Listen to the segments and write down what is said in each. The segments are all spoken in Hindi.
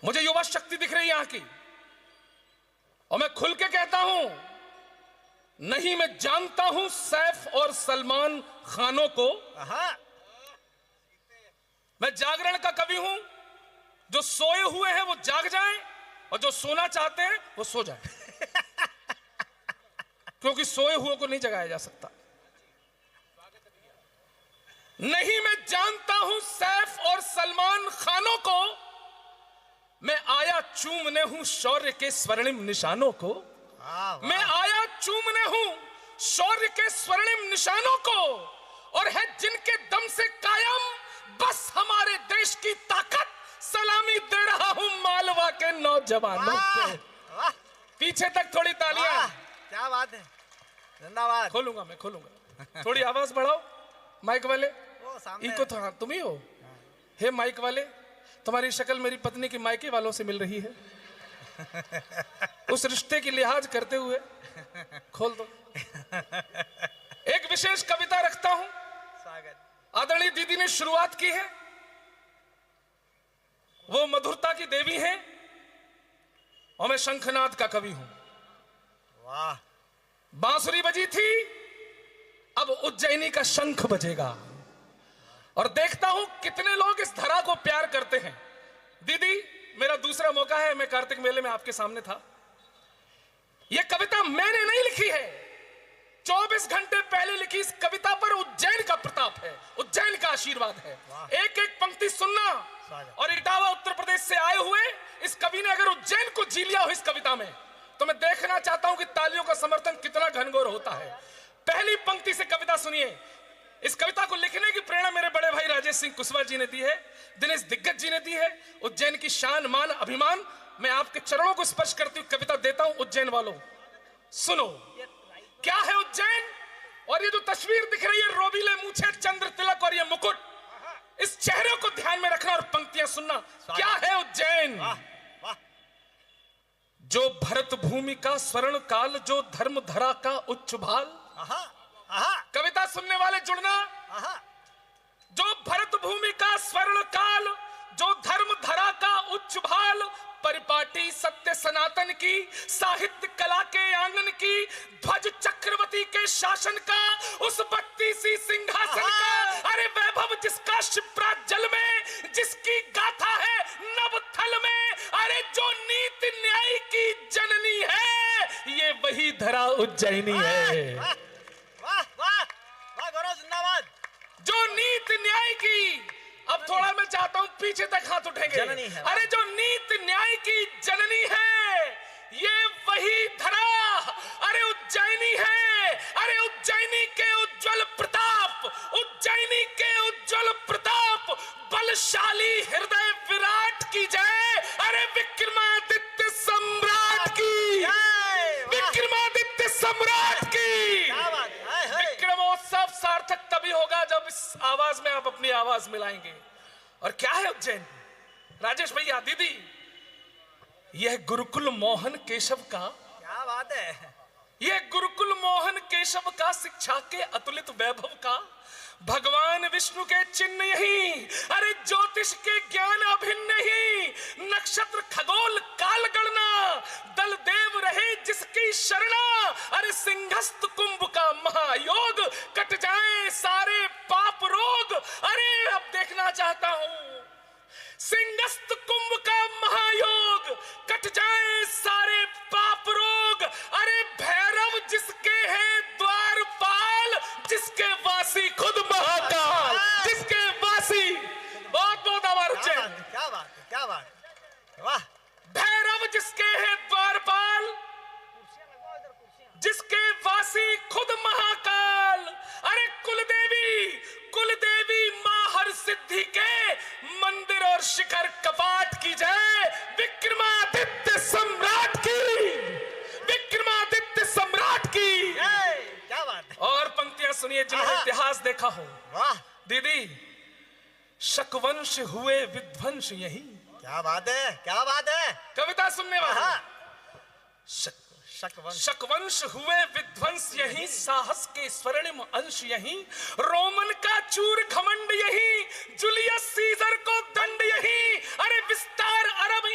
मुझे युवा शक्ति दिख रही है यहां की, और मैं खुल के कहता हूं, नहीं मैं जानता हूं सैफ और सलमान खानों को। मैं जागरण का कवि हूं, जो सोए हुए हैं वो जाग जाएं और जो सोना चाहते हैं वो सो जाएं। क्योंकि सोए हुए को नहीं जगाया जा सकता। नहीं मैं जानता हूं सैफ और सलमान खानों को, मैं आया चूमने हूं शौर्य के स्वर्णिम निशानों को। मैं आया चूमने हूं शौर्य के स्वर्णिम निशानों को, और है जिनके दम से कायम बस हमारे देश की ताकत, सलामी दे रहा हूं मालवा के नौजवानों पे। पीछे तक थोड़ी तालियां। क्या बात है, जिंदाबाद। खोलूंगा, मैं खोलूंगा। थोड़ी आवाज बढ़ाओ माइक वाले। इको तो हाँ तुम ही हो। हे माइक वाले, तुम्हारी शक्ल मेरी पत्नी की मायके वालों से मिल रही है। उस रिश्ते की लिहाज करते हुए खोल दो। एक विशेष कविता रखता हूं। आदरणीय दीदी ने शुरुआत की है, वो मधुरता की देवी हैं, और मैं शंखनाद का कवि हूं। वाह। बांसुरी बजी थी, अब उज्जैनी का शंख बजेगा, और देखता हूं कितने लोग इस धरा को प्यार करते हैं। दीदी, मेरा दूसरा मौका है, मैं कार्तिक मेले में आपके सामने था। यह कविता मैंने नहीं लिखी है, 24 घंटे पहले लिखी इस कविता पर उज्जैन का प्रताप है, उज्जैन का आशीर्वाद है। एक एक पंक्ति सुनना। और इटावा उत्तर प्रदेश से आए हुए इस कवि ने अगर उज्जैन को जी लिया हो इस कविता में, तो मैं देखना चाहता हूं कि तालियों का समर्थन कितना घनघोर होता है। पहली पंक्ति से कविता सुनिए। इस कविता को लिखने की प्रेरणा मेरे बड़े भाई राजेश सिंह कुशवाहा जी ने दी है, दिनेश दिग्गज जी ने दी है। उज्जैन की शान, मान, अभिमान, मैं आपके चरणों को स्पर्श करती हुई कविता देता हूं। उज्जैन वालों सुनो, क्या है उज्जैन। और ये जो तस्वीर दिख रही है, रोबीले मूछे, चंद्र तिलक और ये मुकुट, इस चेहरे को ध्यान में रखना और पंक्तियां सुनना। क्या है उज्जैन। जो भरत भूमि का स्वर्ण काल, जो धर्म धरा का उच्च भाल। कविता सुनने वाले जुड़ना। जो भरत भूमि का स्वर्ण काल, जो धर्म धरा का उच्च भाल, परिपाटी सत्य सनातन की, साहित्य कला के आंगन की, ध्वज चक्रवर्ती के शासन का, उस बत्ती सी सिंहासन का, अरे वैभव जिसका शिप्रा जल में, जिसकी गाथा है नभ थल में, अरे जो नीति न्याय की जननी है, ये वही धरा उज्जैनी है। वाह वाह वाह गौरव, जिंदाबाद। जो नीति न्याय की, अब थोड़ा मैं चाहता हूं पीछे तक हाथ उठेंगे। अरे जो नीति न्याय की जननी है, ये वही धरा अरे उज्जैनी है। अरे उज्जैनी के उज्जवल प्रताप, उज्जैनी के उज्जवल प्रताप, बलशाली हृदय विराट की जय। अरे विक्रमादित्य सम्राट की, विक्रमादित्य सम्राट की। विक्रमोत्सव सार्थक तभी होगा जब इस आवाज में आप अपनी आवाज मिलाएंगे। और क्या है उज्जैन, राजेश भैया, दीदी, यह गुरुकुल मोहन केशव का, क्या बात है, यह गुरुकुल मोहन केशव का, शिक्षा के अतुलित वैभव का, भगवान विष्णु के चिन्ह यही, अरे ज्योतिष के ज्ञान अभिन्न ही, नक्षत्र खगोल काल गणना, दल देव रहे जिसकी शरणा, अरे सिंहस्थ कुंभ का महायोग, कट जाए सारे पाप रोग। अरे अब देखना चाहता हूं, सिंहस्थ कुंभ का महायोग, कट जाए सारे पाप रोग। अरे भैरव जिसके हैं द्वारपाल, जिसके वासी खुद महाकाल, जिसके वासी, बहुत बहुत आभार उज्जैन। क्या बात है, क्या बात है, वाह। भैरव जिसके हैं द्वारपाल, जिसके वासी खुद महाकाल, अरे कुलदेवी मां हर सिद्धि के, मंदिर और शिखर कपाट की जय। विक्रमादित्य सम्राट की, विक्रमादित्य सम्राट की। क्या बात है। और पंक्तियां सुनिए जिन्होंने इतिहास देखा हो। वाह दीदी, शकवंश हुए विध्वंस यही। क्या बात है, क्या बात है। कविता सुनने वाला, शकवंश हुए विध्वंस यही, साहस के स्वर्णिम अंश यही, रोमन का चूर घमंड यही, जूलियस सीजर को दंड यही, अरे विस्तार अरब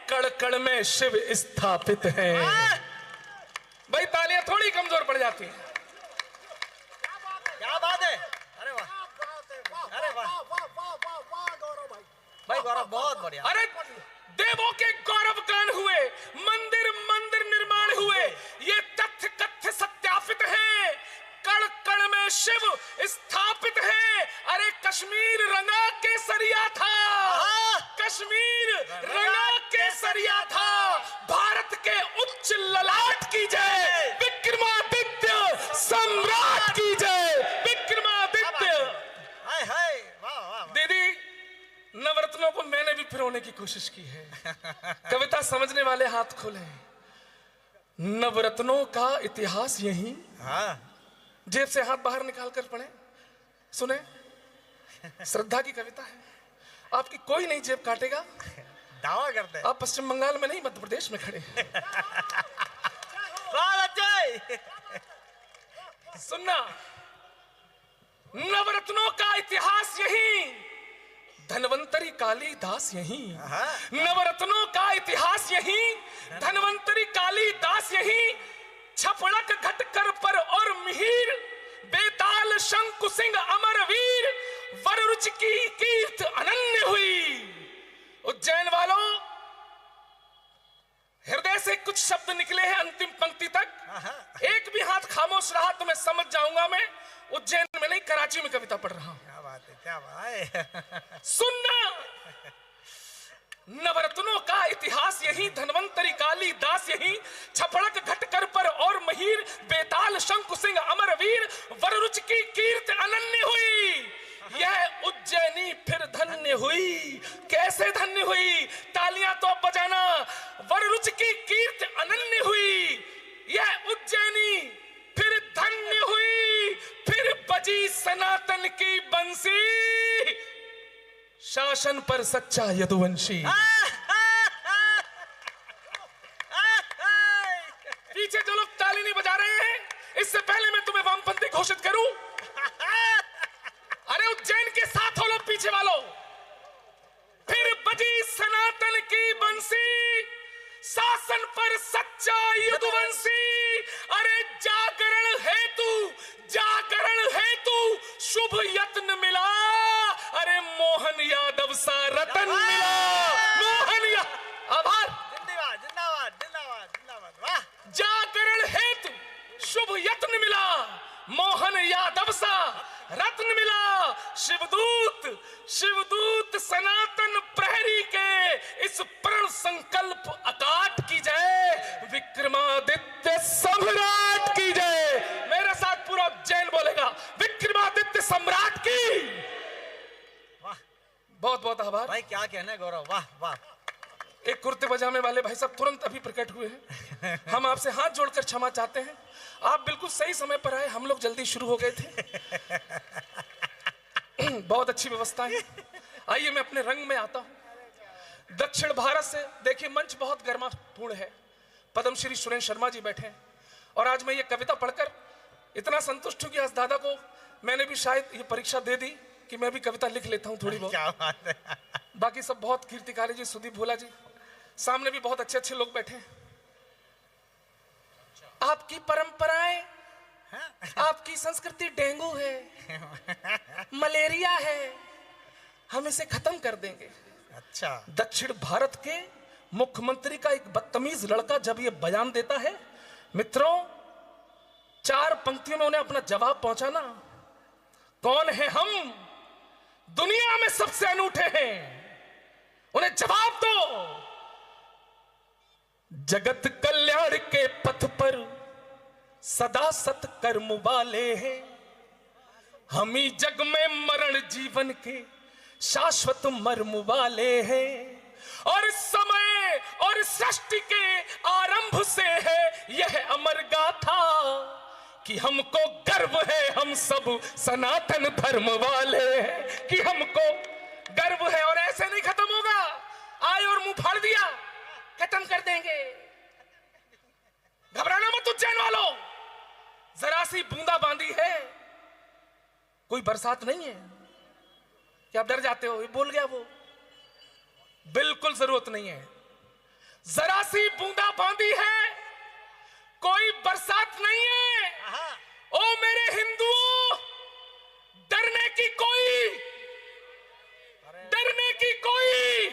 कण कण में शिव स्थापित है। भाई तालियां थोड़ी कमजोर पड़ जाती हैं। क्या बात है, अरे वाह, अरे वाह भाई गौरव, बहुत बढ़िया। अरे देवों के गौरव गान हुए, मंदिर मंदिर निर्माण हुए, ये तथ्य कथ्य सत्यापित है। कण कण में शिव स्थापित है। अरे कश्मीर रंगा केसरिया था, कश्मीर रंगा केसरिया था। भारत के उच्च ललाट की जय, विक्रमादित्य सम्राट की जय, विक्रमादित्य। हाय हाय, वाह वाह। दीदी, नवरत्नों को मैंने भी फिरौने की कोशिश की है। कविता समझने वाले हाथ खोले। नवरत्नों का इतिहास यही। हाँ, जेब से हाथ बाहर निकाल कर पढ़े, सुने। श्रद्धा की कविता है। आपकी कोई नहीं जेब काटेगा। दावा करते हैं। आप पश्चिम बंगाल में नहीं, मध्य प्रदेश में खड़े हैं। सुनना, नवरत्नों का इतिहास यही, धनवंतरी कालीदास यही। नवरत्नों का इतिहास यही, धनवंतरी कालीदास यही। छपड़क घटकर पर और मिहिर, बेताल शंकु सिंह अमरवीर, वररुचि की कीर्त अनन्य हुई। उज्जैन वालों, हृदय से कुछ शब्द निकले हैं अंतिम पंक्ति तक। एक भी हाथ खामोश रहा तो मैं समझ जाऊंगा मैं उज्जैन में नहीं, कराची में कविता पढ़ रहा हूं। क्या बात है, क्या बात है। सुनना, नवरत्नों का इतिहास यही, धनवंतरी कालीदास यही। छपड़क घटकर पर और महीर, बेताल शंकु सिंह अमरवीर, वररुचि की कीर्ति अनन्य हुई। यह उज्जैनी फिर धन्य हुई। कैसे धन्य हुई? तालियां तो बजाना। वररुचि की कीर्ति अनन्य हुई। यह उज्जैनी फिर धन्य हुई। फिर बजी सनातन की बंसी, शासन पर सच्चा यदुवंशी। पीछे जो लोग ताली नहीं बजा रहे हैं, इससे पहले मैं तुम्हें वामपंथी घोषित करूं। अरे उज्जैन के साथ हो लो, पीछे वालों। फिर बजी सनातन की बंसी, शासन पर सच्चा यदुवंशी। अरे जागरण हेतु शुभ यत्न मिला। अरे मोहन यादव सा रतन मिला। मोहन आभार। जिंदाबाद जिंदाबाद जिंदाबाद जिंदाबाद, वाह। जागरण हेतु शुभ यत्न मिला, मोहन यादव सा रत्न मिला। शिवदूत सनातन प्रहरी के इस प्रण संकल्प अकाट की जय, विक्रमादित्य सम्राट की जय। मेरे साथ पूरा उज्जैन बोलेगा, विक्रमादित्य सम्राट की। वाह, बहुत बहुत आभार भाई। क्या कहना है गौरव, वाह वाह। एक कुर्ते पजामे वाले भाई साहब तुरंत अभी प्रकट हुए हैं। हम आपसे हाथ जोड़कर क्षमा चाहते हैं। आप बिल्कुल सही समय पर आए, हम लोग जल्दी शुरू हो गए थे। बहुत अच्छी व्यवस्था है। आइए मैं अपने रंग में आता हूं। दक्षिण भारत से देखिए, मंच बहुत गर्मापूर्ण है। पद्मश्री सुरेंद्र शर्मा जी बैठे हैं और आज मैं ये कविता पढ़कर इतना संतुष्ट हूं कि आज दादा को मैंने भी शायद ये परीक्षा दे दी कि मैं भी कविता लिख लेता हूं थोड़ी बहुत। क्या बात है। बाकी सब बहुत, कीर्तिकारी जी, सुदीप भोला जी, सामने भी बहुत अच्छे अच्छे लोग बैठे हैं। आपकी परंपराएं, आपकी संस्कृति डेंगू है, मलेरिया है, हम इसे खत्म कर देंगे। अच्छा। दक्षिण भारत के मुख्यमंत्री का एक बदतमीज लड़का जब ये बयान देता है, मित्रों, 4 पंक्तियों में उन्हें अपना जवाब पहुंचाना। कौन है हम? दुनिया में सबसे अनूठे हैं, उन्हें जवाब दो। जगत कल्याण के पथ पर सदा सत्कर्म वाले हैं, हम ही जग में मरण जीवन के शाश्वत मर्म वाले हैं। और समय और सृष्टि के आरंभ से है यह अमर गाथा कि हमको गर्व है, हम सब सनातन धर्म वाले हैं, कि हमको गर्व है। और ऐसे नहीं खत्म होगा। आए और मुंह फाड़ दिया, खत्म कर देंगे। घबराना मत उज्जैन वालों, जरा सी बूंदा बांदी है, कोई बरसात नहीं है कि आप डर जाते हो। ये बोल गया वो, बिल्कुल जरूरत नहीं है। जरा सी बूंदा बांदी है, कोई बरसात नहीं है। आहा, ओ मेरे हिंदुओं, डरने की कोई,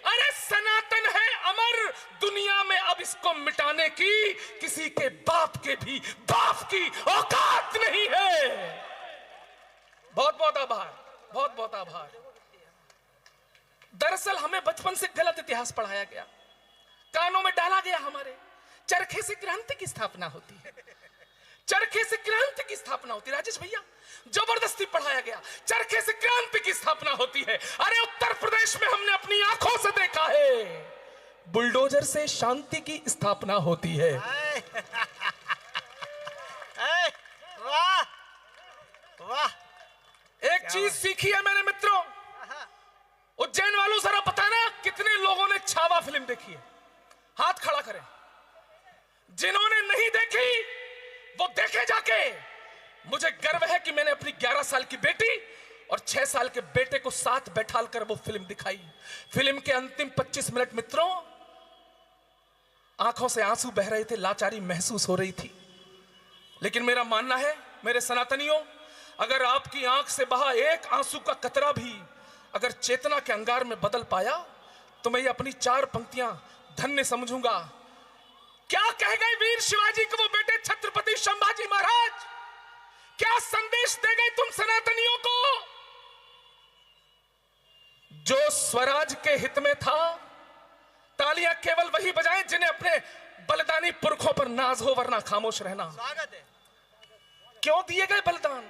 अरे सनातन है अमर, दुनिया में अब इसको मिटाने की किसी के बाप के भी बाप की औकात नहीं है। बहुत बहुत आभार, बहुत बहुत आभार। दरअसल हमें बचपन से गलत इतिहास पढ़ाया गया, कानों में डाला गया हमारे, चरखे से क्रांति की स्थापना होती है, चरखे से क्रांति की स्थापना होती है। राजेश भैया, जबरदस्ती पढ़ाया गया, चरखे से क्रांति की स्थापना होती है। अरे उत्तर प्रदेश में हमने अपनी आंखों से देखा है, बुलडोजर से शांति की स्थापना होती है। वाह वाह। एक चीज सीखी है मेरे मित्रों, उज्जैन वालों जरा बताना कितने लोगों ने छावा फिल्म देखी है, हाथ खड़ा करें। जिन्होंने नहीं देखी वो देखे जाके। मुझे गर्व है कि मैंने अपनी 11 साल की बेटी और 6 साल के बेटे को साथ बैठाकर वो फिल्म दिखाई। फिल्म के अंतिम 25 मिनट मित्रों, आंखों से आंसू बह रहे थे, लाचारी महसूस हो रही थी। लेकिन मेरा मानना है मेरे सनातनियों, अगर आपकी आंख से बहा एक आंसू का कतरा भी अगर चेतना के अंगार में बदल पाया तो मैं ये अपनी 4 पंक्तियां धन्य समझूंगा। क्या कह गए वीर शिवाजी को वो बेटे छत्रपति संभाजी महाराज? क्या संदेश दे गए तुम सनातनियों को? जो स्वराज के हित में था, तालियां केवल वही बजाएं जिन्हें अपने बलिदानी पुरखों पर नाज हो, वरना खामोश रहना। स्वागत है। क्यों दिए गए बलिदान?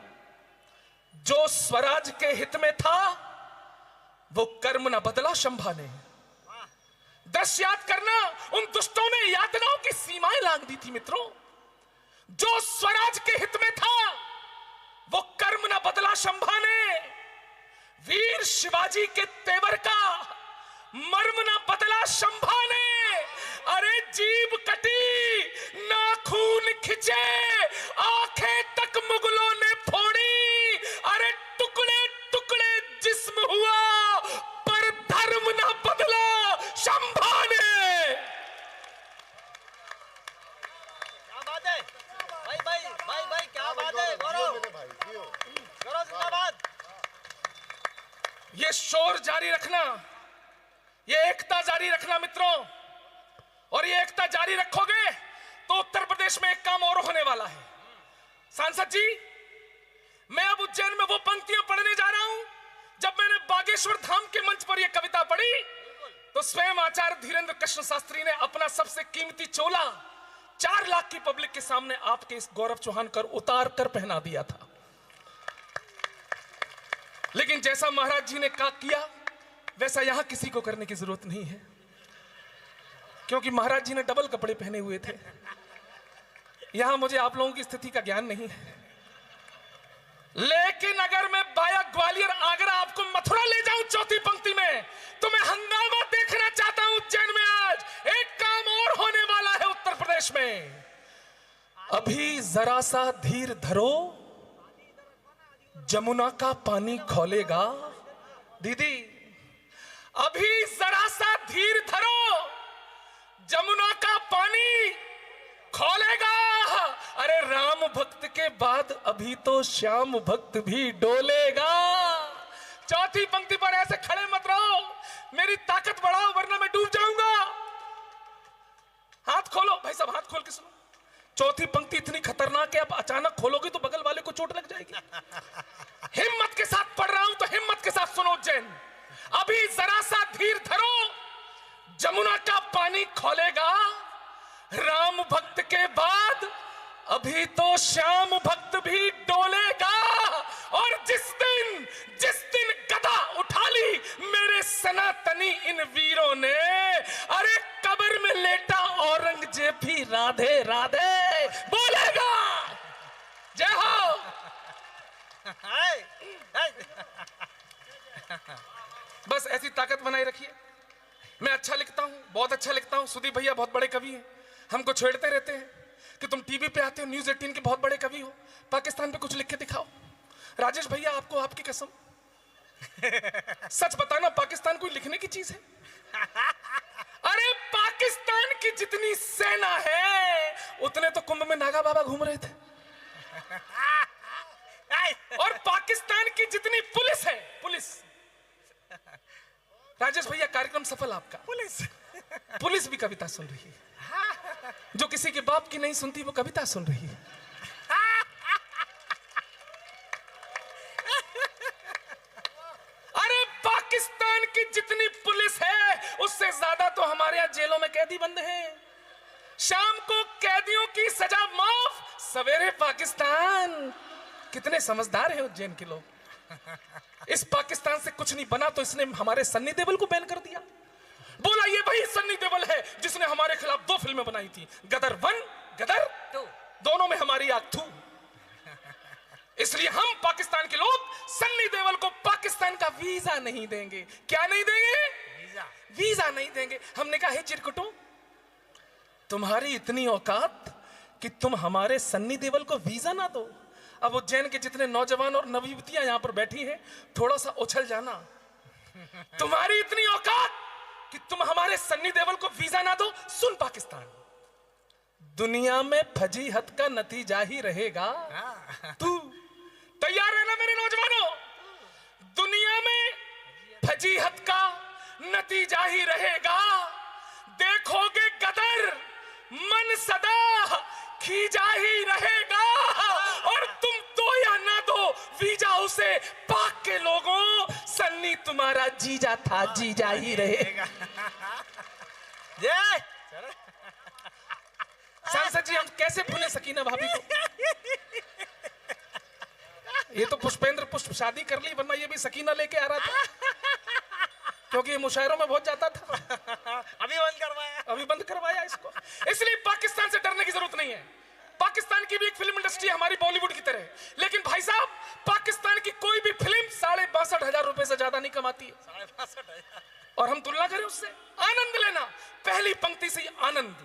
जो स्वराज के हित में था वो कर्म न बदला शंभा ने। दृश्य याद करना, उन दुष्टों ने यातनाओं की सीमाएं लांघ दी थी मित्रों। जो स्वराज के हित में था वो कर्म न बदला शंभा ने। वीर शिवाजी के तेवर का मर्म न बदला शंभा ने। अरे जीभ कटी, नाखून खिंचे, आंखें तक मुगलों ने फोड़ी। अरे टुकड़े टुकड़े जिस्म हुआ पर धर्म न बदला शंभा ने। क्या बात है भाई भाई भाई भाई, क्या बात है गौरव, गौरव जिंदाबाद। ये शोर जारी रखना, ये एकता जारी रखना मित्रों, और ये एकता जारी रखोगे तो उत्तर प्रदेश में एक काम और होने वाला है। सांसद जी, मैं अब उज्जैन में वो पंक्तियां पढ़ने जा रहा हूं जब मैंने बागेश्वर धाम के मंच पर यह कविता पढ़ी तो स्वयं आचार्य धीरेन्द्र कृष्ण शास्त्री ने अपना सबसे कीमती चोला 4 लाख की पब्लिक के सामने आपके इस गौरव चौहान कर उतार कर पहना दिया था। लेकिन जैसा महाराज जी ने किया वैसा यहां किसी को करने की जरूरत नहीं है, क्योंकि महाराज जी ने डबल कपड़े पहने हुए थे। यहां मुझे आप लोगों की स्थिति का ज्ञान नहीं है, लेकिन अगर मैं बाया ग्वालियर आगरा आपको मथुरा ले जाऊं चौथी पंक्ति में, तो मैं हंगामा देखना चाहता हूं उज्जैन में। आज एक काम और होने वाला है उत्तर प्रदेश में। अभी जरा सा धीर धरो, जमुना का पानी खौलेगा। दीदी, अभी जरा सा धीर धरो, जमुना का पानी खोलेगा। अरे राम भक्त के बाद अभी तो श्याम भक्त भी डोलेगा। चौथी पंक्ति पर ऐसे खड़े मत रहो, मेरी ताकत बढ़ाओ वरना मैं डूब जाऊंगा। हाथ खोलो भाई साहब, हाथ खोल के सुनो। चौथी पंक्ति इतनी खतरनाक है, अब अचानक खोलोगे तो बगल वाले को चोट लग जाएगी। हिम्मत के साथ पढ़ रहा हूं तो हिम्मत के साथ सुनो उज्जैन। अभी जरा सा धीर धरो, जमुना का पानी खोलेगा। राम भक्त के बाद अभी तो श्याम भक्त भी डोलेगा। और जिस दिन गदा उठा ली मेरे सनातनी इन वीरों ने, अरे कब्र में लेटा औरंगजेब भी राधे राधे बोलेगा। जय हो। बस ऐसी ताकत बनाए रखिए। मैं अच्छा लिखता हूं, बहुत अच्छा लिखता हूं। सुदीप भैया बहुत बड़े कवि हैं, हमको छेड़ते रहते हैं कि तुम टीवी पे आते हो, न्यूज़ 18 के बहुत बड़े कवि हो, पाकिस्तान पे कुछ लिख के दिखाओ। राजेश भैया, आपको आपकी कसम सच बताना, पाकिस्तान कोई लिखने की चीज है? अरे पाकिस्तान जितनी सेना है उतने तो कुंभ में नागा बाबा घूम रहे थे। और पाकिस्तान की जितनी पुलिस है, पुलिस, राजेश भैया कार्यक्रम सफल आपका। पुलिस भी कविता सुन रही है, जो किसी के बाप की नहीं सुनती वो कविता सुन रही है। अरे पाकिस्तान की जितनी पुलिस है उससे ज्यादा तो हमारे यहाँ जेलों में कैदी बंद हैं। शाम को कैदियों की सजा माफ, सवेरे पाकिस्तान। कितने समझदार हैं उज्जैन के लोग। इस पाकिस्तान से कुछ नहीं बना तो इसने हमारे सन्नी देओल को बैन कर दिया। बोला ये वही सन्नी देओल है जिसने हमारे खिलाफ 2 फिल्में बनाई थी, गदर 1, गदर 2, दोनों में हमारी आग थू। इसलिए हम पाकिस्तान के लोग सन्नी देओल को पाकिस्तान का वीजा नहीं देंगे। क्या नहीं देंगे? वीजा नहीं देंगे। हमने कहा हे चिरकुटो, तुम्हारी इतनी औकात कि तुम हमारे सन्नी देओल को वीजा ना दो। अब उज्जैन के जितने नौजवान और नवयुवतियां यहां पर बैठी हैं, थोड़ा सा उछल जाना। तुम्हारी इतनी औकात कि तुम हमारे सन्नी देओल को वीजा ना दो। सुन पाकिस्तान, दुनिया में फजीहत का नतीजा ही रहेगा। तू तैयार है ना मेरे नौजवानों? दुनिया में फजीहत का नतीजा ही रहेगा। देखोगे गदर, मन सदा खींचा ही रहेगा। और तुम दो या ना दो वीजा उसे, पाक के लोगों सन्नी तुम्हारा जीजा था, जीजा ही रहेगा। जय सांसद जी, हम कैसे भूले सकीना भाभी को? ये तो पुष्पेंद्र पुष्प शादी कर ली, वरना ये भी सकीना लेके आ रहा था, क्योंकि ये मुशायरों में बहुत जाता था। अभी बंद करवाया इसको। इसलिए पाकिस्तान से डरने की जरूरत नहीं है। पाकिस्तान की भी एक फिल्म इंडस्ट्री हमारी बॉलीवुड की तरह, लेकिन भाई साहब पाकिस्तान की कोई भी फिल्म 62,500 रुपए से ज्यादा नहीं कमाती है। 62,500। और हम तुलना करें उससे, आनंद लेना, पहली पंक्ति से आनंद।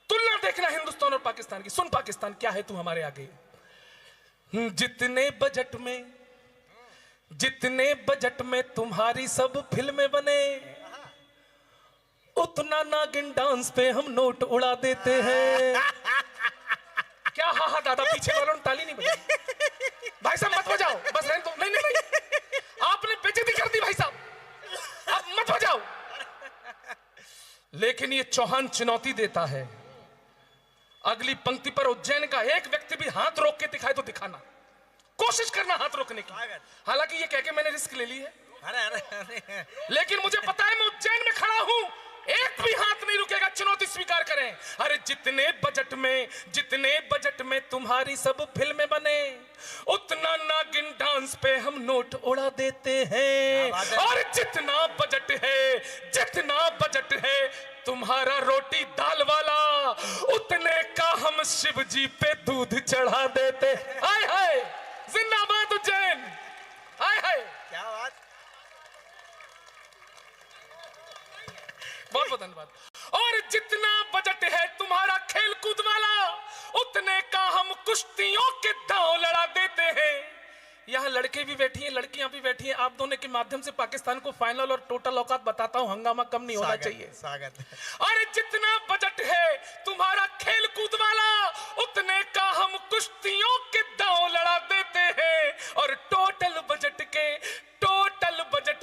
तुलना देखना हिंदुस्तान और पाकिस्तान की। सुन पाकिस्तान, क्या है तू हमारे आगे। जितने बजट में तुम्हारी सब फिल्में बने, उतना नागिन डांस पे हम नोट उड़ा देते हैं। क्या हाँ हाँ दादा, पीछे वालों ने ताली नहीं बजाई। भाई साहब मत बजाओ, बस रहने दो। नहीं, आपने बेइज्जती कर दी भाई साहब, अब मत बजाओ। लेकिन ये चौहान चुनौती देता है, अगली पंक्ति पर उज्जैन का एक व्यक्ति भी हाथ रोक के दिखाए तो दिखाना, कोशिश करना हाथ रोकने की। हालांकि ये कह के मैंने रिस्क ले ली है, अरे लेकिन मुझे पता है मैं उज्जैन में खड़ा हूं, एक भी हाथ नहीं रुकेगा। चुनौती स्वीकार करें। अरे जितने बजट में तुम्हारी सब फिल्में बने, उतना नागिन डांस पे हम नोट उड़ा देते हैं। और जितना बजट है तुम्हारा रोटी दाल वाला, उतने का हम शिव जी पे दूध चढ़ा देते। हाय हाय, जिंदाबाद उज्जैन, हाय हाय। क्या बात। बहुत बहुत धन्यवाद। और जितना बजट है तुम्हारा खेल कूद वाला, उतने का हम कुश्तियों के दांव लड़ा देते हैं। यहाँ लड़के भी बैठी हैं, लड़कियां भी बैठी हैं। आप दोनों के माध्यम से पाकिस्तान को फाइनल और टोटल औकात बताता हूं, हंगामा कम नहीं होना चाहिए। स्वागत। और जितना बजट है तुम्हारा खेल कूद वाला, उतने का हम कुश्तियों के दांव लड़ा देते हैं। और टोटल बजट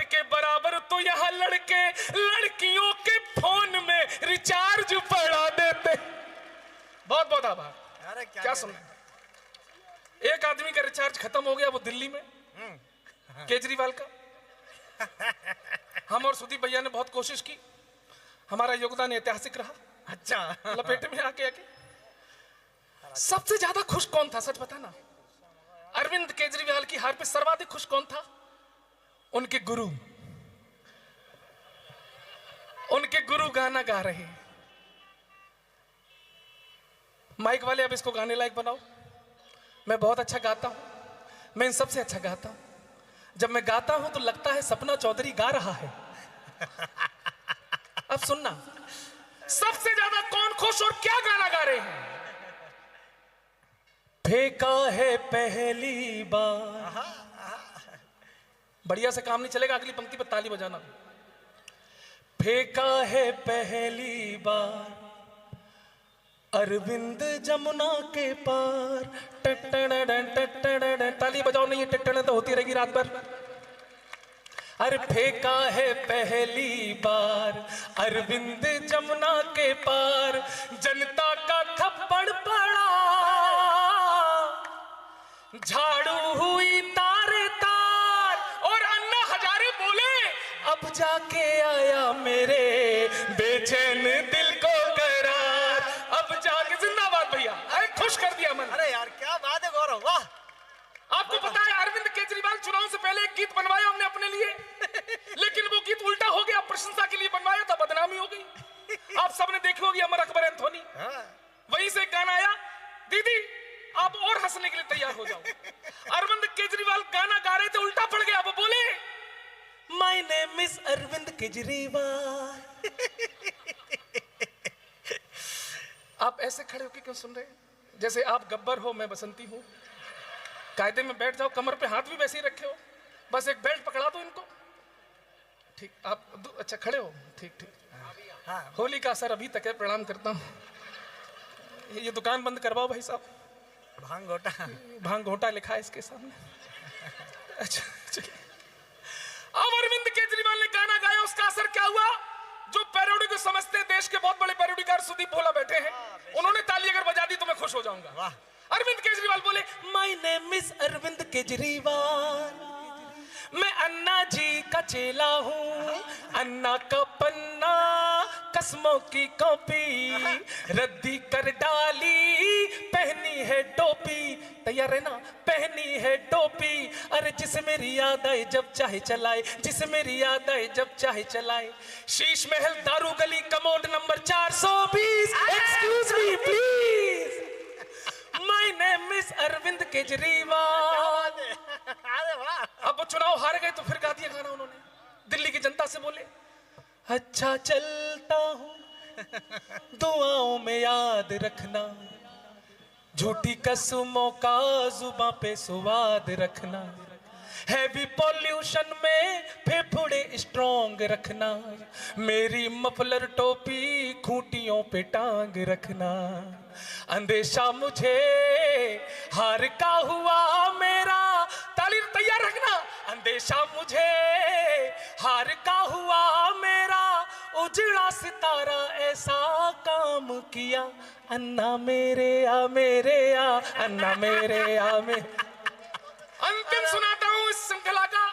के बराबर तो यहाँ लड़के लड़कियों के फोन में रिचार्ज पड़ा देते। बहुत बहुत आभार। अरे क्या सुना, एक आदमी का रिचार्ज खत्म हो गया, वो दिल्ली में, केजरीवाल का। हम और सुदीप भैया ने बहुत कोशिश की, हमारा योगदान ऐतिहासिक रहा। अच्छा, लपेटे में आके सबसे ज्यादा खुश कौन था, सच बताना? अरविंद केजरीवाल की हार पे सर्वाधिक खुश कौन था? उनके गुरु गाना गा रहे। माइक वाले अब इसको गाने लायक बनाओ। मैं बहुत अच्छा गाता हूं, मैं इन सबसे अच्छा गाता हूं। जब मैं गाता हूं तो लगता है सपना चौधरी गा रहा है। अब सुनना, सबसे ज्यादा कौन खुश और क्या गाना गा रहे हैं? फेंका है पहली बार। बढ़िया से काम नहीं चलेगा, अगली पंक्ति पर ताली बजाना। फेंका है पहली बार अरविंद जमुना के पार। ताली बजाओ, नहीं टटन तो होती रहेगी रात भर। अरे फेंका है पहली बार अरविंद जमुना के पार, जनता का थप्पड़ पड़ा, झाड़ू हुई तारे तार। और अन्ना हजारे बोले अब जाके आया मेरे बेचैन दिल को करार। अब जाके, जिंदाबाद भैया, अरे खुश कर दिया मन। अरे यार क्या बात है गौरव, वाह। आपको पता है अरविंद केजरीवाल चुनाव से पहले एक गीत बनवाया हमने अपने लिए, लेकिन वो गीत उल्टा हो गया। प्रशंसा के लिए बनवाया था, बदनामी हो गई। आप सबने देखी होगी अमर अकबर एंथोनी, वहीं से एक गाना आया, दीदी आप और हंसने के लिए तैयार हो जाओ। अरविंद केजरीवाल गाना गा रहे थे, उल्टा पड़ गया। वो बोले my name is Arvind Kejriwal. आप ऐसे खड़े होके क्यों सुन रहे हैं? जैसे आप गब्बर हो, मैं बसंती हूं। कायदे में बैठ जाओ, कमर पे हाथ भी वैसे ही रखे हो, बस एक बेल्ट पकड़ा दो इनको। ठीक, आप अच्छा खड़े हो, ठीक ठीक। हाँ, होली का असर अभी तक है, प्रणाम करता हूँ। ये दुकान बंद करवाओ भाई साहब। भांग घोटा लिखा है इसके सामने। अच्छा चलिए। अब अरविंद केजरीवाल ने गाना गाया, उसका असर क्या हुआ? जो पैरोडी को समझते हैं, देश के बहुत बड़े पैरोडीकार सुदीप भोला बैठे हैं, उन्होंने ताली अगर बजा दी तो मैं खुश हो जाऊंगा। अरविंद केजरीवाल बोले my name is Arvind Kejriwal, मैं अन्ना जी का चेला हूँ, अन्ना का पन्ना कसमों की कॉपी, रद्दी कर डाली पहनी है टोपी। तैयार है ना? पहनी है टोपी। अरे जिसे मेरी याद आए जब चाहे चलाए, जिसे मेरी याद आए जब चाहे चलाए। शीश महल दारू गली commode number 420। Excuse me please, my name is Arvind Kejriwal. अरे वाह। अब वो चुनाव हार गए तो फिर गा दिया गाना उन्होंने। दिल्ली की जनता से बोले अच्छा चलता हूं, दुआओं में याद रखना, झूठी कसमों का जुबां पे स्वाद रखना, हैवी पॉल्यूशन में फेफड़े स्ट्रॉन्ग रखना, मेरी मफलर टोपी खूंटियों पे टांग रखना। अंदेशा मुझे हार का हुआ मेरा, ताली तैयार रखना। अंदेशा मुझे हार का हुआ मेरा, उजड़ा सितारा ऐसा काम किया, अन्ना मेरे आ मेरे आ, अन्ना मेरे आ मेरे। अंतिम सुनाता हूं इस श्रृंखला का।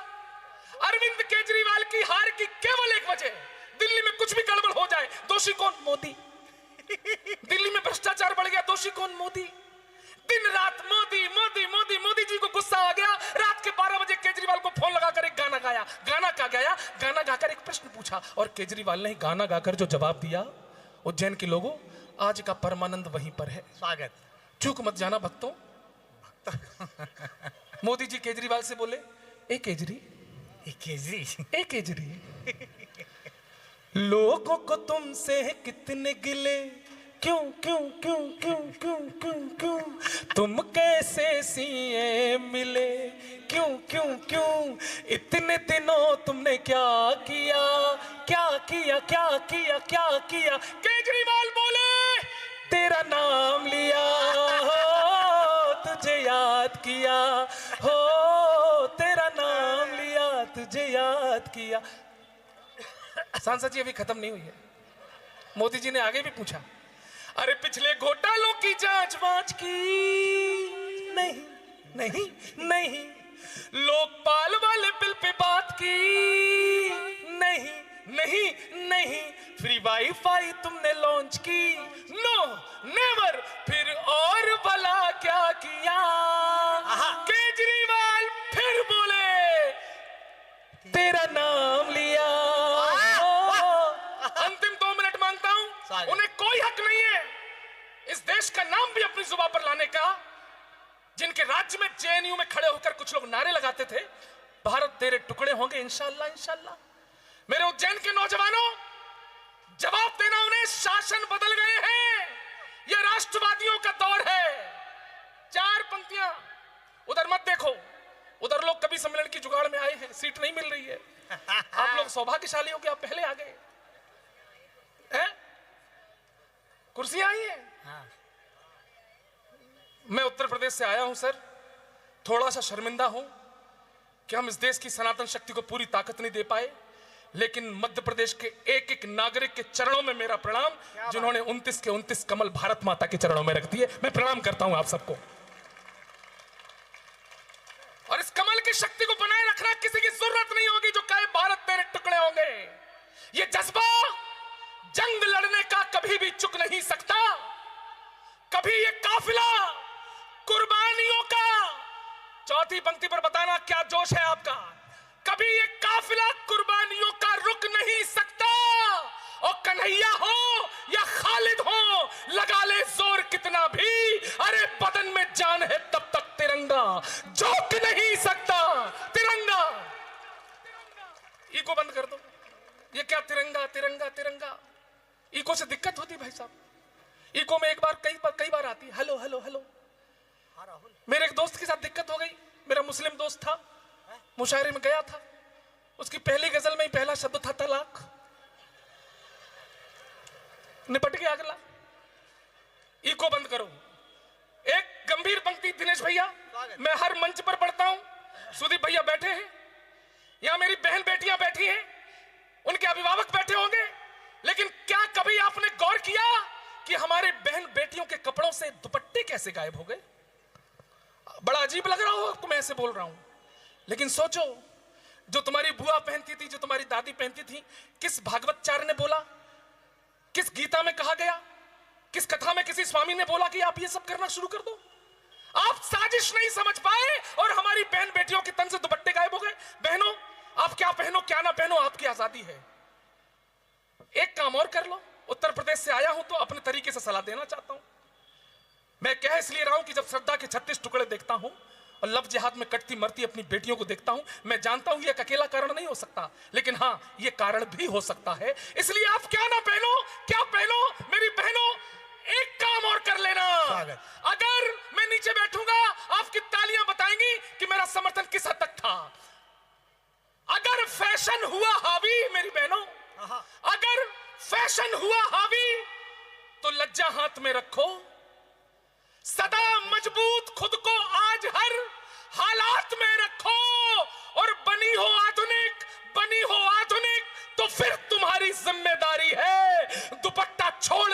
अरविंद केजरीवाल की हार की केवल एक वजह, दिल्ली में कुछ भी गड़बड़ हो जाए, दोषी कौन? मोदी। दिल्ली में भ्रष्टाचार बढ़ गया, दोषी कौन? मोदी। दिन रात मोदी मोदी मोदी। मोदी जी को गुस्सा आ गया, रात के 12 बजे केजरीवाल को फोन लगाकर एक गाना गाया। गाना क्या गाया? गाना गाकर एक प्रश्न पूछा, और केजरीवाल ने गाना गाकर जो जवाब दिया, उज्जैन के लोगों आज का परमानंद वहीं पर है। स्वागत। चूक मत जाना भक्तों। मोदी जी केजरीवाल से बोले ए केजरी, ए केजरी, लोगों को तुमसे है कितने गिले, क्यों क्यों क्यों क्यों क्यों क्यों क्यों, तुम कैसे सीए मिले, क्यों क्यों क्यों, इतने दिनों तुमने क्या किया, क्या किया क्या किया क्या किया। केजरीवाल बोले तेरा नाम लिया हो, तुझे याद किया हो, तेरा नाम लिया तुझे याद किया। सांसद जी अभी खत्म नहीं हुई है। मोदी जी ने आगे भी पूछा, अरे पिछले घोटालों की जांच वांच की? नहीं नहीं नहीं। लोकपाल वाले बिल पे बात की? नहीं नहीं नहीं। फ्री वाईफाई तुमने लॉन्च की? No never. फिर और भला क्या किया? केजरीवाल फिर बोले तेरा नाम लिया। अंतिम 2 मिनट मांगता हूं, उन्हें कोई हक नहीं है इस देश का नाम भी अपनी जुबान पर लाने का। जिनके राज्य में जेएनयू में खड़े होकर कुछ लोग नारे लगाते थे, भारत तेरे टुकड़े होंगे इंशाअल्लाह इंशाअल्लाह। मेरे उज्जैन के नौजवानों, जवाब देना उन्हें, शासन बदल गए हैं, यह राष्ट्रवादियों का दौर है। 4 पंक्तियां उधर मत देखो, उधर लोग कभी सम्मेलन की जुगाड़ में आए हैं, सीट नहीं मिल रही है। आप लोग सौभाग्यशाली हो कि आप पहले आ गए। हैं? कुर्सियां आई हैं। हाँ। मैं उत्तर प्रदेश से आया हूं सर, थोड़ा सा शर्मिंदा हूं कि हम इस देश की सनातन शक्ति को पूरी ताकत नहीं दे पाए, लेकिन मध्य प्रदेश के एक एक नागरिक के चरणों में मेरा प्रणाम, जिन्होंने 29 के 29 कमल भारत माता के चरणों में रख दिए। मैं प्रणाम करता हूं आप सबको। और इस कमल की शक्ति को बनाए रखना किसी की जरूरत नहीं होगी जो कहे भारत तेरे टुकड़े होंगे। ये जज्बा जंग लड़ने का कभी भी चुक नहीं सकता। कभी ये काफिला कुर्बानियों का, चौथी पंक्ति पर बताना क्या जोश है आपका, कभी ये काफिला कुर्बानियों का रुक नहीं सकता। और कन्हैया हो या खालिद हो, लगा ले जोर कितना भी, अरे बदन में जान है तब तक तिरंगा झुक नहीं सकता। तिरंगा, इको बंद कर दो। ये क्या तिरंगा तिरंगा तिरंगा, इको से दिक्कत होती भाई साहब। इको में एक बार कई बार आती, हेलो हेलो हेलो। मेरे एक दोस्त के साथ दिक्कत हो गई, मेरा मुस्लिम दोस्त था, मुशायरे में गया था, उसकी पहली गजल में ही पहला शब्द था तलाक, निपट गया अगला। इको बंद करो। एक गंभीर पंक्ति दिनेश भैया, मैं हर मंच पर पढ़ता हूं, सुदीप भैया बैठे हैं, यहां मेरी बहन बेटियां बैठी हैं, उनके अभिभावक बैठे होंगे, लेकिन क्या कभी आपने गौर किया कि हमारे बहन बेटियों के कपड़ों से दुपट्टे कैसे गायब हो गए? बड़ा अजीब लग रहा हो आपको मैं ऐसे बोल रहा हूं, लेकिन सोचो, जो तुम्हारी बुआ पहनती थी, जो तुम्हारी दादी पहनती थी, किस भागवतचार्य ने बोला, किस गीता में कहा गया, किस कथा में किसी स्वामी ने बोला कि आप ये सब करना शुरू कर दो? आप साजिश नहीं समझ पाए और हमारी बहन बेटियों के तन से दुपट्टे गायब हो गए। बहनों, आप क्या पहनो क्या ना पहनो, आपकी आजादी है। एक काम और कर लो, उत्तर प्रदेश से आया हूं तो अपने तरीके से सलाह देना चाहता हूं। मैं कह इसलिए रहा हूं कि जब श्रद्धा के 36 टुकड़े देखता हूं और लव जिहाद में कटती मरती अपनी बेटियों को देखता हूं, मैं जानता हूं यह अकेला कारण नहीं हो सकता, लेकिन हां, यह कारण भी हो सकता है। इसलिए आप क्या ना पहनो क्या पहनो, मेरी बहनों, एक काम और कर लेना। अगर मैं नीचे बैठूंगा, आपकी तालियां बताएंगी कि मेरा समर्थन किस हद तक था। अगर फैशन हुआ हावी, मेरी बहनों, अगर फैशन हुआ हावी, तो लज्जा हाथ में रखो, सदा मजबूत खुद को आज हर हालात में रखो, और बनी हो आधुनिक तो फिर तुम्हारी जिम्मेदारी है दुपट्टा छोड़